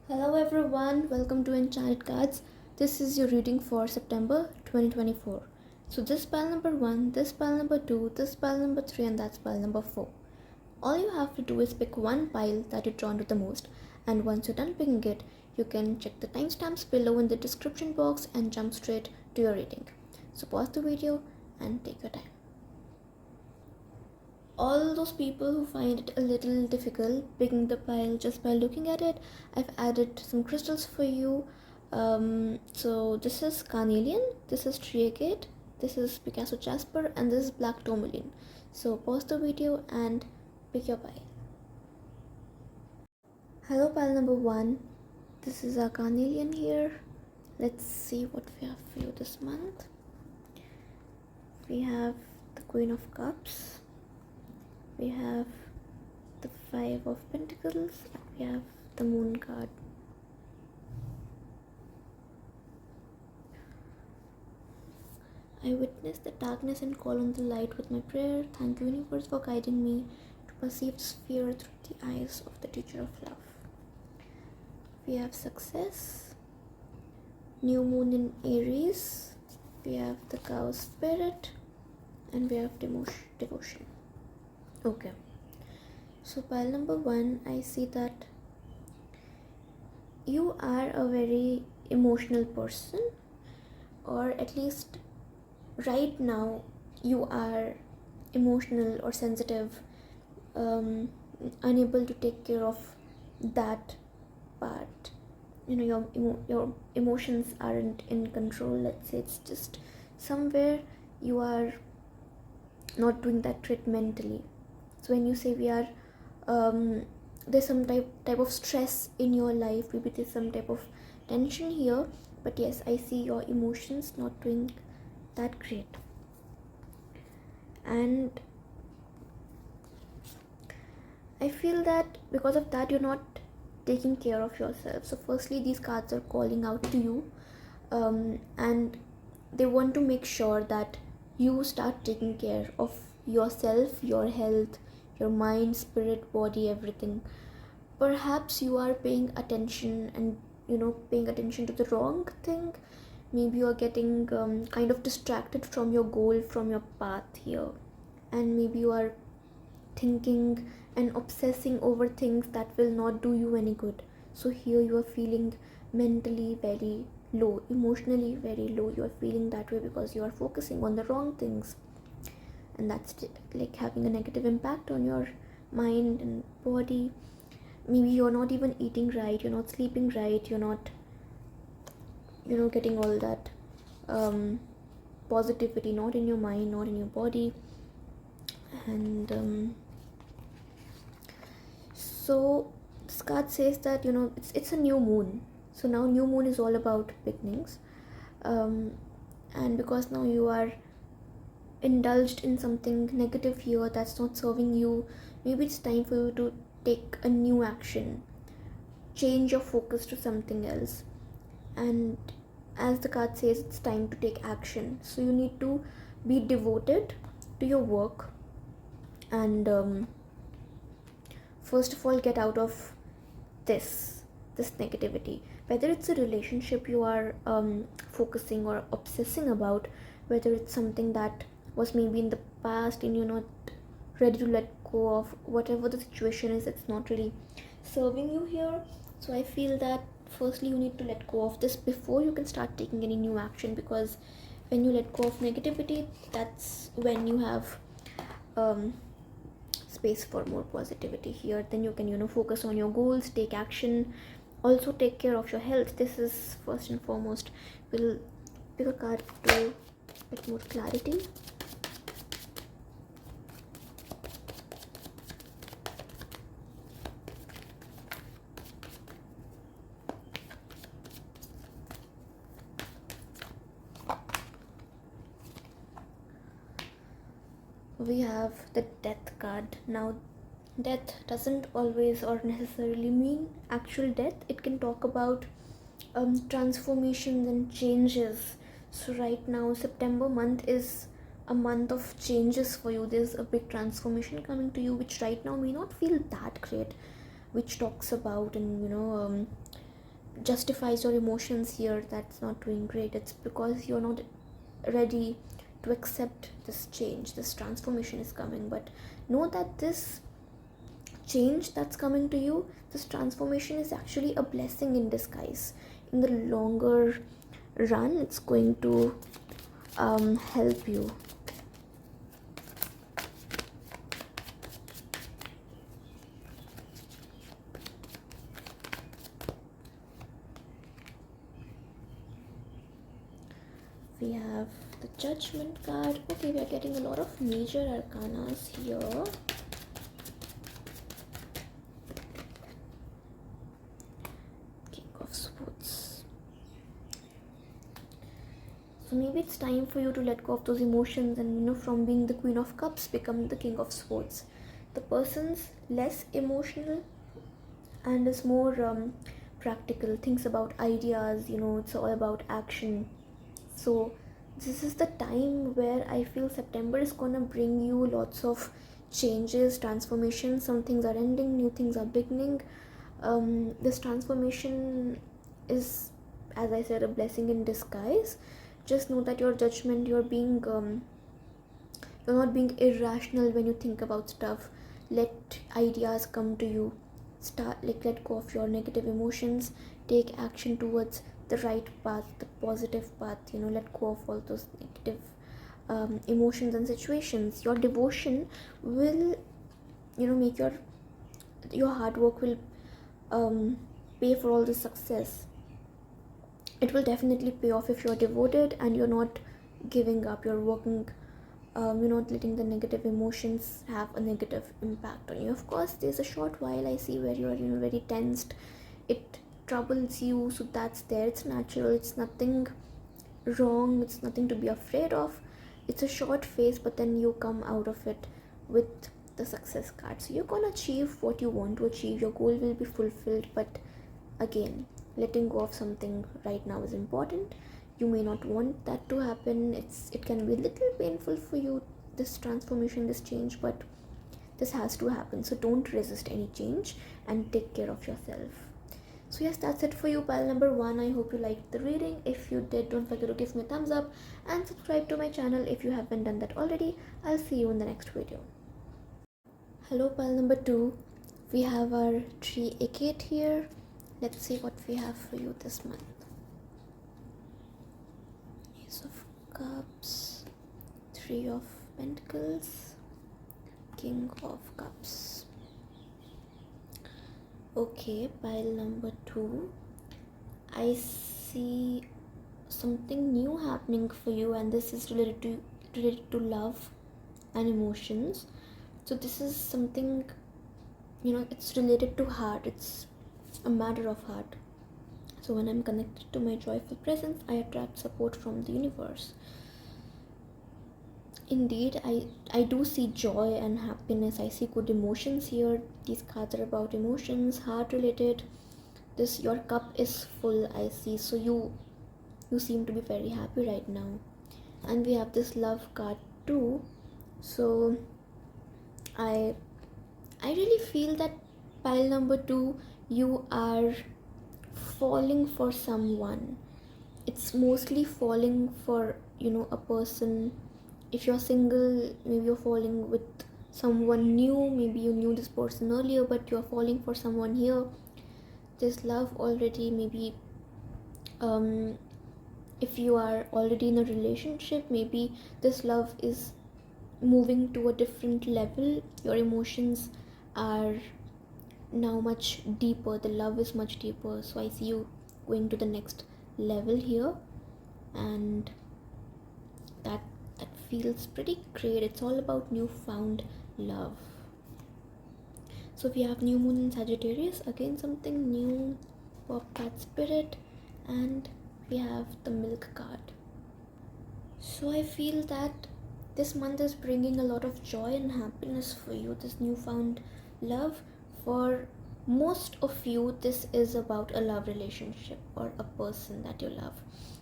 Hello everyone, welcome to Enchanted Cards. This is your reading for September 2024. So this pile number 1, this pile number 2, this pile number 3 and that's pile number 4. All you have to do is pick one pile that you're drawn to the most, and once you're done picking it, you can check the timestamps below in the description box and jump straight to your reading. So pause the video and take your time. All those people who find it a little difficult picking the pile just by looking at it, I've added some crystals for you. So this is carnelian, this is triagate, this is Picasso jasper, and this is black tourmaline. So pause the video and pick your pile. Hello pile number 1, this is our carnelian here. Let's see what we have for you this month. We have the Queen of Cups, we have the Five of Pentacles, and we have the Moon card. I witness the darkness and call on the light with my prayer. Thank you, universe, for guiding me to perceive this fear through the eyes of the teacher of love. We have success, new moon in Aries, we have the cow spirit, and we have devotion. Okay, so pile number 1, I see that you are a very emotional person, or at least right now you are emotional or sensitive, unable to take care of that part. Your emotions aren't in control. Let's say it's just somewhere you are not doing that trait mentally. So when you say we are there's some type of stress in your life, maybe there's some type of tension here, but yes, I see your emotions not doing that great, and I feel that because of that you're not taking care of yourself. So firstly, these cards are calling out to you, and they want to make sure that you start taking care of yourself, your health, your mind, spirit, body, everything. Perhaps you are paying attention and paying attention to the wrong thing. Maybe you are getting kind of distracted from your goal, from your path here, and maybe you are thinking and obsessing over things that will not do you any good. So here you are feeling mentally very low, emotionally very low. You are feeling that way because you are focusing on the wrong things, and that's like having a negative impact on your mind and body. Maybe you're not even eating right, you're not sleeping right, you're not getting all that positivity, not in your mind, not in your body. And so this card says that it's a new moon. So now new moon is all about beginnings, and because now you are indulged in something negative here that's not serving you, maybe it's time for you to take a new action, change your focus to something else. And as the card says, it's time to take action. So you need to be devoted to your work, and first of all get out of this negativity. Whether it's a relationship you are focusing or obsessing about, whether it's something that was maybe in the past and you're not ready to let go of, whatever the situation is, it's not really serving you here. So I feel that firstly you need to let go of this before you can start taking any new action, because when you let go of negativity, that's when you have space for more positivity here. Then you can focus on your goals, take action, also take care of your health. This is first and foremost. We'll pick a card to get more clarity. We have the death card. Now death doesn't always or necessarily mean actual death. It can talk about transformations and changes. So right now September month is a month of changes for you. There's a big transformation coming to you, which right now may not feel that great, which talks about and justifies your emotions here that's not doing great. It's because you're not ready to accept this change. This transformation is coming, but know that this change that's coming to you, this transformation is actually a blessing in disguise. In the longer run, it's going to help you. We have the Judgment card. Okay, we are getting a lot of major arcanas here. King of Swords. So maybe it's time for you to let go of those emotions and, from being the Queen of Cups, become the King of Swords. The person's less emotional and is more practical, thinks about ideas, it's all about action. So this is the time where I feel September is gonna bring you lots of changes, transformations. Some things are ending, new things are beginning. This transformation is, as I said, a blessing in disguise. Just know that your judgment, you're not being irrational when you think about stuff. Let ideas come to you. Let go of your negative emotions. Take action towards the right path, the positive path. Let go of all those negative emotions and situations. Your devotion will, make your hard work will pay for all the success. It will definitely pay off if you're devoted and you're not giving up. You're working. You're not letting the negative emotions have a negative impact on you. Of course, there's a short while I see where you're very tensed. It troubles you, so that's there. It's natural. It's nothing wrong. It's nothing to be afraid of. It's a short phase, but then you come out of it with the success card. So you're gonna achieve what you want to achieve. Your goal will be fulfilled, but again, letting go of something right now is important. You may not want that to happen. It can be a little painful for you, this transformation, this change, but this has to happen. So don't resist any change and take care of yourself. So yes, that's it for you, pile number 1. I hope you liked the reading. If you did, don't forget to give me a thumbs up and subscribe to my channel if you haven't done that already. I'll see you in the next video. Hello, pile number 2. We have our tree agate here. Let's see what we have for you this month. Ace of Cups, 3 of Pentacles, King of Cups. Okay, pile number 2. I see something new happening for you, and this is related to love and emotions. So this is something, it's related to heart. It's a matter of heart. So when I'm connected to my joyful presence, I attract support from the universe. Indeed, I do see joy and happiness. I see good emotions here. These cards are about emotions, heart related. Your cup is full, I see. So you seem to be very happy right now. And we have this love card too. So I really feel that pile number 2, you are falling for someone. It's mostly falling for a person. If you're single, maybe you're falling with someone new. Maybe you knew this person earlier, but you're falling for someone here. There's love already. Maybe if you are already in a relationship, maybe this love is moving to a different level. Your emotions are now much deeper. The love is much deeper. So I see you going to the next level here, and that feels pretty great. It's all about newfound love. So we have new moon in Sagittarius, again something new. Pop that spirit, and we have the milk card. So I feel that this month is bringing a lot of joy and happiness for you. This newfound love. For most of you, this is about a love relationship or a person that you love.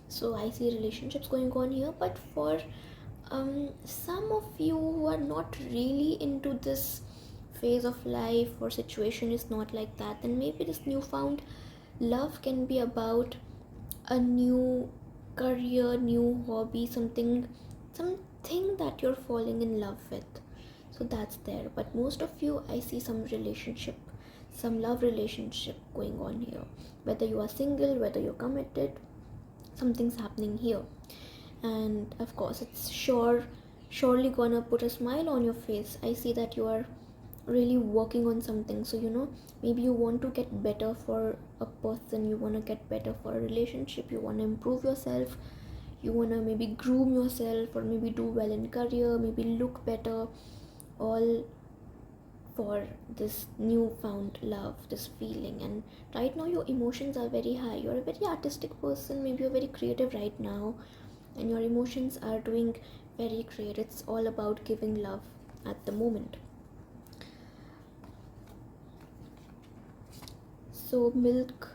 So I see relationships going on here, but for some of you who are not really into this phase of life, or situation is not like that, then maybe this newfound Love can be about a new career, new hobby, something that you're falling in love with. So that's there. But most of you, I see some relationship, some love relationship going on here. Whether you are single, whether you're committed, something's happening here. And of course, it's surely gonna put a smile on your face. I see that you are really working on something. So maybe you want to get better for a person, you want to get better for a relationship, you want to improve yourself, you want to maybe groom yourself, or maybe do well in career, maybe look better, all for this newfound love, this feeling. And right now your emotions are very high, you're a very artistic person, maybe you're very creative right now, and your emotions are doing very great. It's all about giving love at the moment. So milk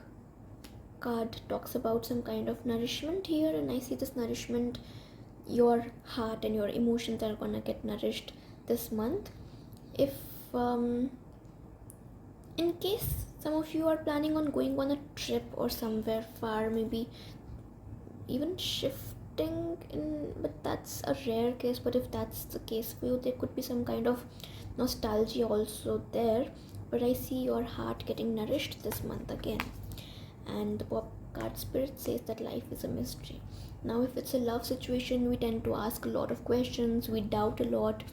card talks about some kind of nourishment here, and I see this nourishment, your heart and your emotions are gonna get nourished this month. If in case some of you are planning on going on a trip or somewhere far, maybe even shifting in, but that's a rare case. But if that's the case for you, there could be some kind of nostalgia also there. But I see your heart getting nourished this month again. And the pop card spirit says that life is a mystery. Now if it's a love situation, we tend to ask a lot of questions, we doubt a lot,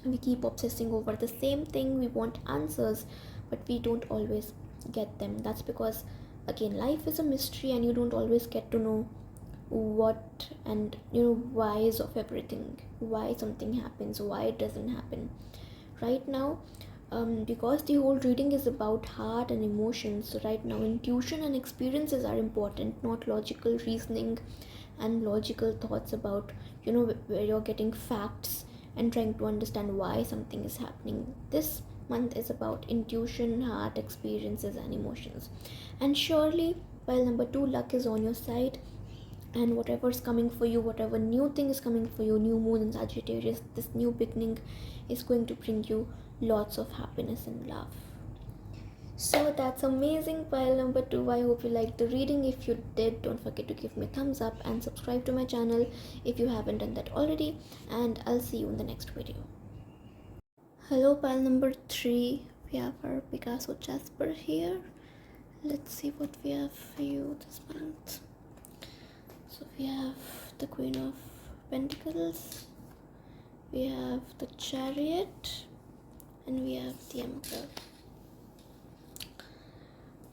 we keep obsessing over the same thing, we want answers, but we don't always get them. That's because, again, life is a mystery, and you don't always get to know what and whys of everything, why something happens, why it doesn't happen. Right now, because the whole reading is about heart and emotions, so right now intuition and experiences are important, not logical reasoning and logical thoughts about where you're getting facts and trying to understand why something is happening. This month is about intuition, heart, experiences, and emotions. And surely, while number 2, luck is on your side, and whatever's coming for you, whatever new thing is coming for you, new moon in Sagittarius, this new beginning is going to bring you lots of happiness and love. So that's amazing, pile number 2. I hope you liked the reading. If you did, don't forget to give me a thumbs up and subscribe to my channel if you haven't done that already, and I'll see you in the next video. Hello, pile number 3. We have our Picasso Jasper here. Let's see what we have for you this month. So we have the Queen of Pentacles, we have the Chariot, and we have the Emperor.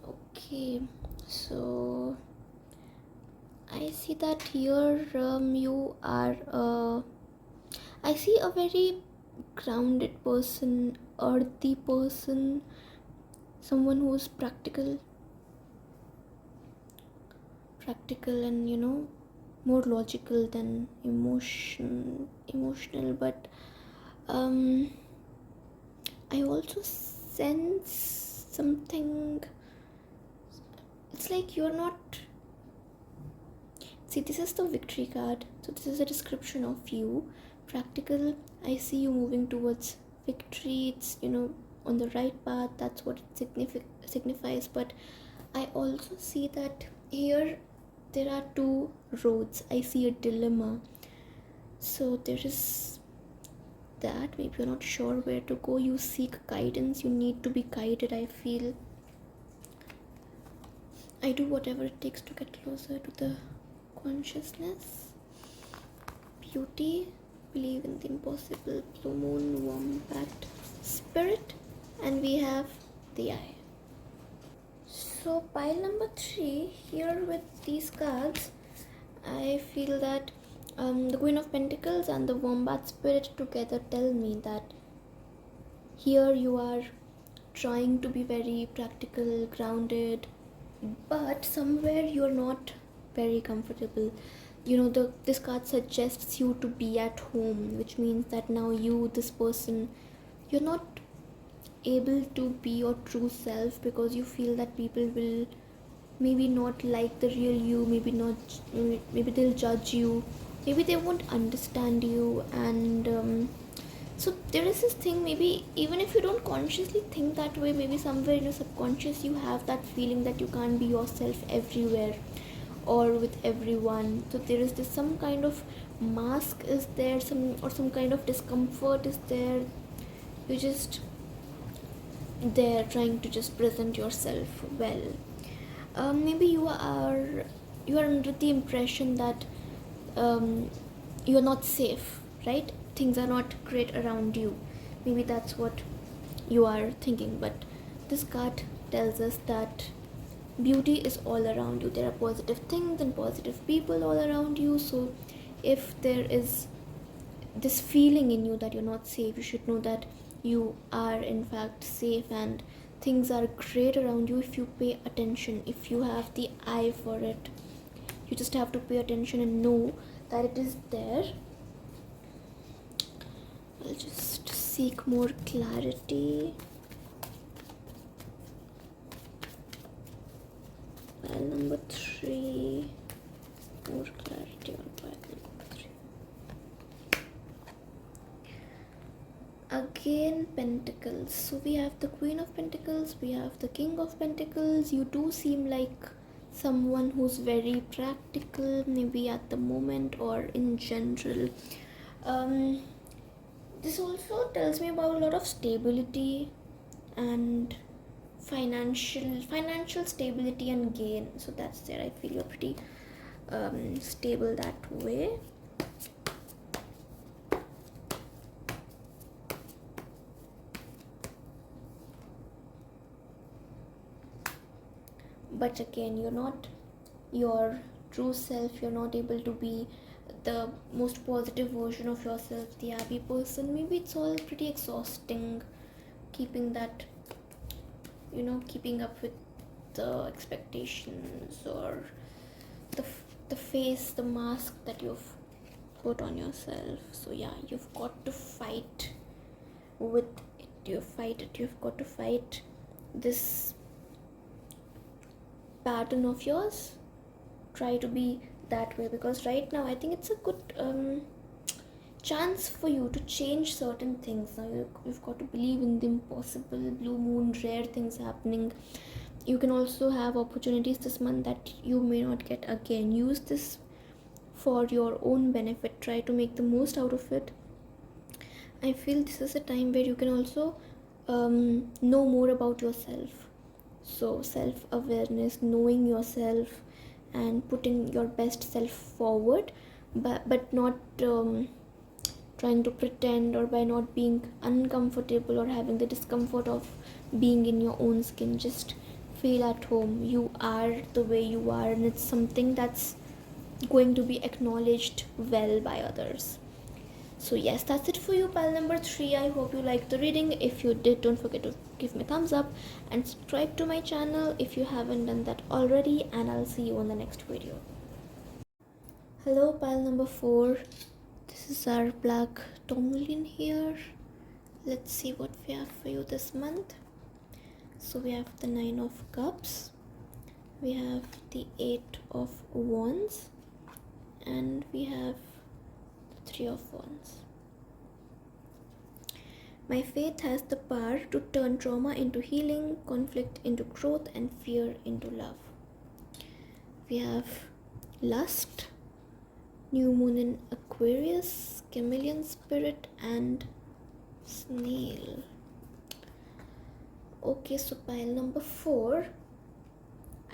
Okay, so I see that here you are I see a very grounded person, earthy person, someone who's practical and more logical than emotional. But I also sense something. It's like you're not. See, this is the Victory card, so this is a description of you. Practical, I see you moving towards victory. It's on the right path, that's what it signifies. But I also see that here there are 2 roads. I see a dilemma. So there is that, maybe you're not sure where to go, you seek guidance, you need to be guided. I feel I do whatever it takes to get closer to the consciousness. Beauty, believe in the impossible, blue moon, wombat spirit, and we have the Eye. So pile number 3 here with these cards, I feel that the Queen of Pentacles and the Wombat Spirit together tell me that here you are trying to be very practical, grounded, but somewhere you're not very comfortable. This card suggests you to be at home, which means that now this person, you're not able to be your true self, because you feel that people will maybe not like the real you, maybe they'll judge you, maybe they won't understand you. And So there is this thing, maybe even if you don't consciously think that way, maybe somewhere in your subconscious you have that feeling that you can't be yourself everywhere or with everyone. So there is this some kind of mask is there, some kind of discomfort is there. You just there trying to just present yourself well. Maybe you are under the impression that you are not safe, right? Things are not great around you. Maybe that's what you are thinking, but this card tells us that beauty is all around you. There are positive things and positive people all around you. So if there is this feeling in you that you're not safe, you should know that you are in fact safe, and things are great around you if you pay attention, if you have the eye for it. You just have to pay attention and know that it is there. I'll just seek more clarity. Pile number 3, more clarity on pile number 3. Again, Pentacles. So we have the Queen of Pentacles, we have the King of Pentacles. You do seem like someone who's very practical, maybe at the moment or in general. This also tells me about a lot of stability and financial stability and gain. So that's there. I feel you're pretty stable that way. But again, you're not your true self. You're not able to be the most positive version of yourself, the happy person. Maybe it's all pretty exhausting, keeping that, keeping up with the expectations or the face, the mask that you've put on yourself. So yeah, you've got to fight with it. You've got to fight this pattern of yours. Try to be that way, because right now I think it's a good chance for you to change certain things. Now you've got to believe in the impossible, blue moon, rare things happening. You can also have opportunities this month that you may not get again. Use this for your own benefit. Try to make the most out of it. I feel this is a time where you can also know more about yourself. So self-awareness, knowing yourself and putting your best self forward, but not trying to pretend, or by not being uncomfortable or having the discomfort of being in your own skin. Just feel at home. You are the way you are, and it's something that's going to be acknowledged well by others. So yes, that's it for you, pile number 3. I hope you liked the reading. If you did, don't forget to give me a thumbs up and subscribe to my channel if you haven't done that already, and I'll see you on the next video. Hello, pile number 4. This is our black tourmaline here. Let's see what we have for you this month. So we have the 9 of Cups, we have the 8 of Wands, and we have the 3 of Wands. My faith has the power to turn trauma into healing, conflict into growth, and fear into love. We have Lust, new moon in Aquarius, chameleon spirit, and snail. Okay, so pile number 4.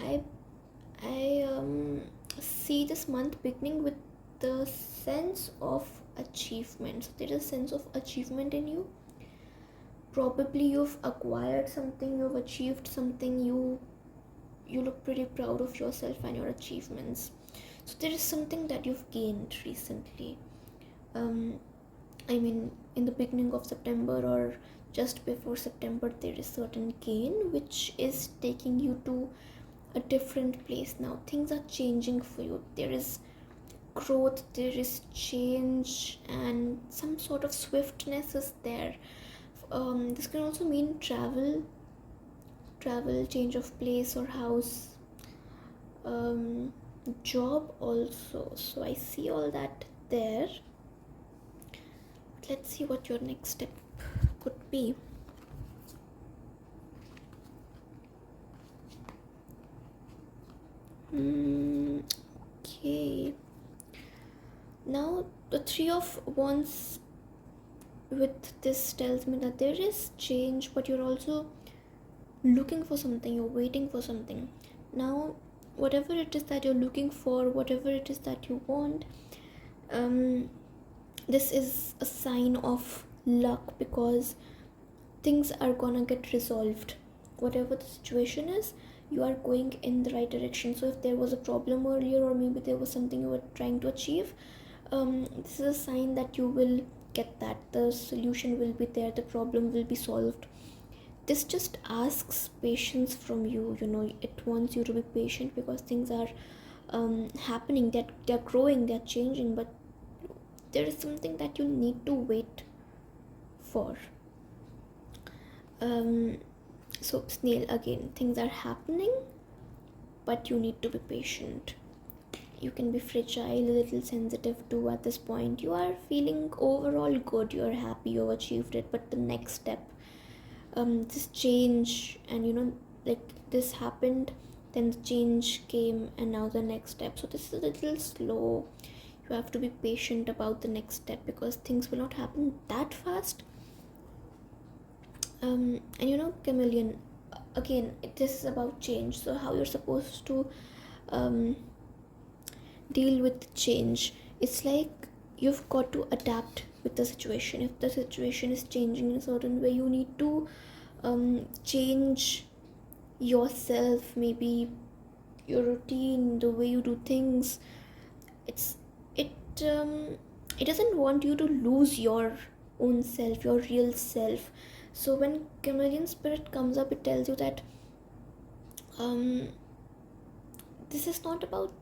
I see this month beginning with the sense of achievement. So there is a sense of achievement in you. Probably you've acquired something, you've achieved something, you look pretty proud of yourself and your achievements. So there is something that you've gained recently. In the beginning of September or just before September, there is certain gain which is taking you to a different place now. Things are changing for you. There is growth, there is change, and some sort of swiftness is there. This can also mean travel, change of place or house, job also. So I see all that there. let's see what your next step could be. Okay, now the Three of Wands with this tells me that there is change, but you're also looking for something, you're waiting for something. Now whatever it is that you're looking for, whatever it is that you want, this is a sign of luck, because things are gonna get resolved. Whatever the situation is, you are going in the right direction. So if there was a problem earlier, or maybe there was something you were trying to achieve, this is a sign that you will get that. The solution will be there, the problem will be solved. This just asks patience from you. It wants you to be patient, because things are happening, that they're growing, they're changing, but there is something that you need to wait for. So snail, again, things are happening, but you need to be patient. You can be fragile, a little sensitive too at this point. You are feeling overall good, you're happy, you've achieved it, but the next step, this change, and like this happened, then the change came, and now the next step. So this is a little slow. You have to be patient about the next step, because things will not happen that fast. And chameleon, again, this is about change. So how you're supposed to deal with change, it's like you've got to adapt with the situation. If the situation is changing in a certain way, you need to change yourself, maybe your routine, the way you do things. It doesn't want you to lose your own self, your real self. So when chameleon spirit comes up, it tells you that this is not about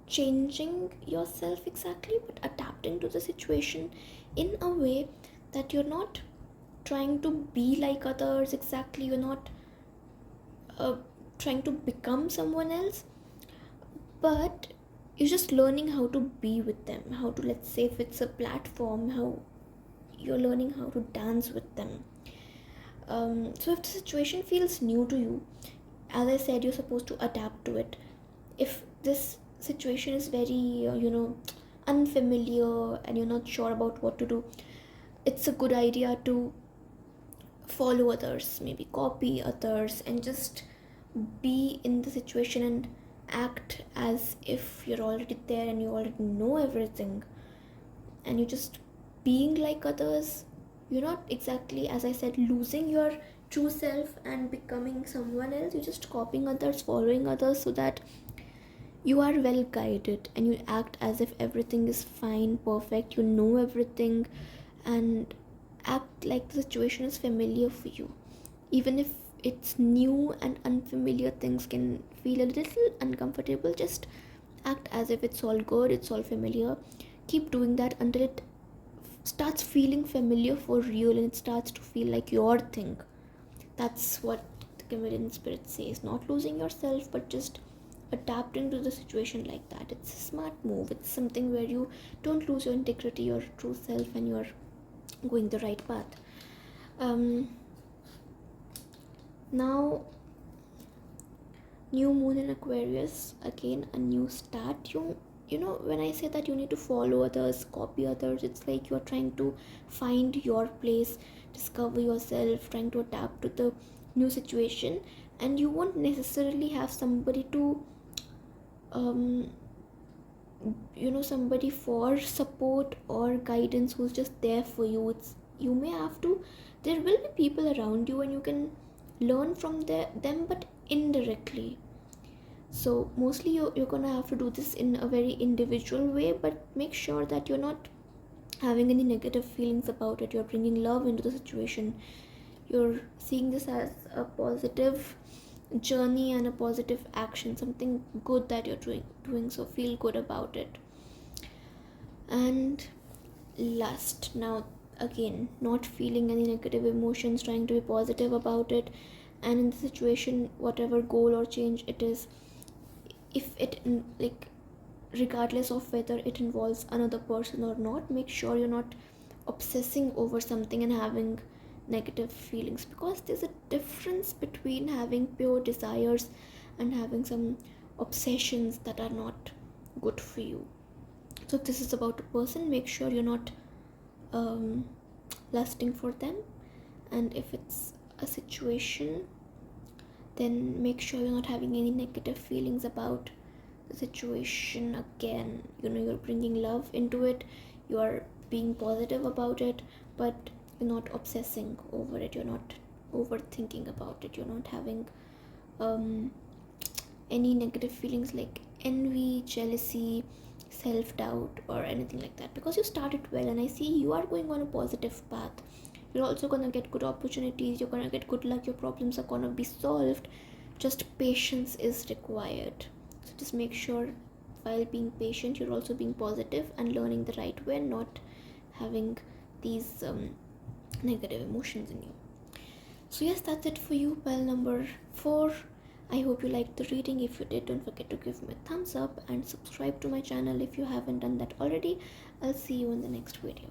changing yourself exactly, but adapting to the situation in a way that you're not trying to be like others exactly. You're not trying to become someone else, but you're just learning how to be with them, how to, let's say if it's a platform, how you're learning how to dance with them. So if the situation feels new to you, as I said, you're supposed to adapt to it. If this situation is very unfamiliar, and you're not sure about what to do, it's a good idea to follow others, maybe copy others, and just be in the situation and act as if you're already there and you already know everything, and you're just being like others. You're not exactly, as I said, losing your true self and becoming someone else. You're just copying others, following others, so that you are well guided, and you act as if everything is fine, perfect, you know everything, and act like the situation is familiar for you. Even if it's new and unfamiliar, things can feel a little uncomfortable. Just act as if it's all good, it's all familiar. Keep doing that until it starts feeling familiar for real, and it starts to feel like your thing. That's what the chameleon spirit says. Not losing yourself, but just adapting to the situation like that. It's a smart move. It's something where you don't lose your integrity, your true self, and you're going the right path. Now, new moon in Aquarius, again a new start. When I say that you need to follow others, copy others, it's like you're trying to find your place, discover yourself, trying to adapt to the new situation, and you won't necessarily have somebody to somebody for support or guidance who's just there for you. You may have to, there will be people around you, and you can learn from them, but indirectly. So mostly you're gonna have to do this in a very individual way, but make sure that you're not having any negative feelings about it. You're bringing love into the situation. You're seeing this as a positive journey and a positive action, something good that you're doing, so feel good about it. And lust, now again, not feeling any negative emotions, trying to be positive about it, and in the situation, whatever goal or change it is, if it regardless of whether it involves another person or not, make sure you're not obsessing over something and having negative feelings, because there's a difference between having pure desires and having some obsessions that are not good for you. So if this is about a person, make sure you're not um, lusting for them, and if it's a situation, then make sure you're not having any negative feelings about the situation. Again, you're bringing love into it, you are being positive about it, but you're not obsessing over it, you're not overthinking about it, you're not having um, any negative feelings like envy, jealousy, self-doubt or anything like that, because you started well and I see you are going on a positive path. You're also gonna get good opportunities, you're gonna get good luck, your problems are gonna be solved. Just patience is required. So just make sure while being patient, you're also being positive and learning the right way, and not having these negative emotions in you. So yes, that's it for you, pile number 4. I hope you liked the reading. If you did, don't forget to give me a thumbs up and subscribe to my channel if you haven't done that already. I'll see you in the next video.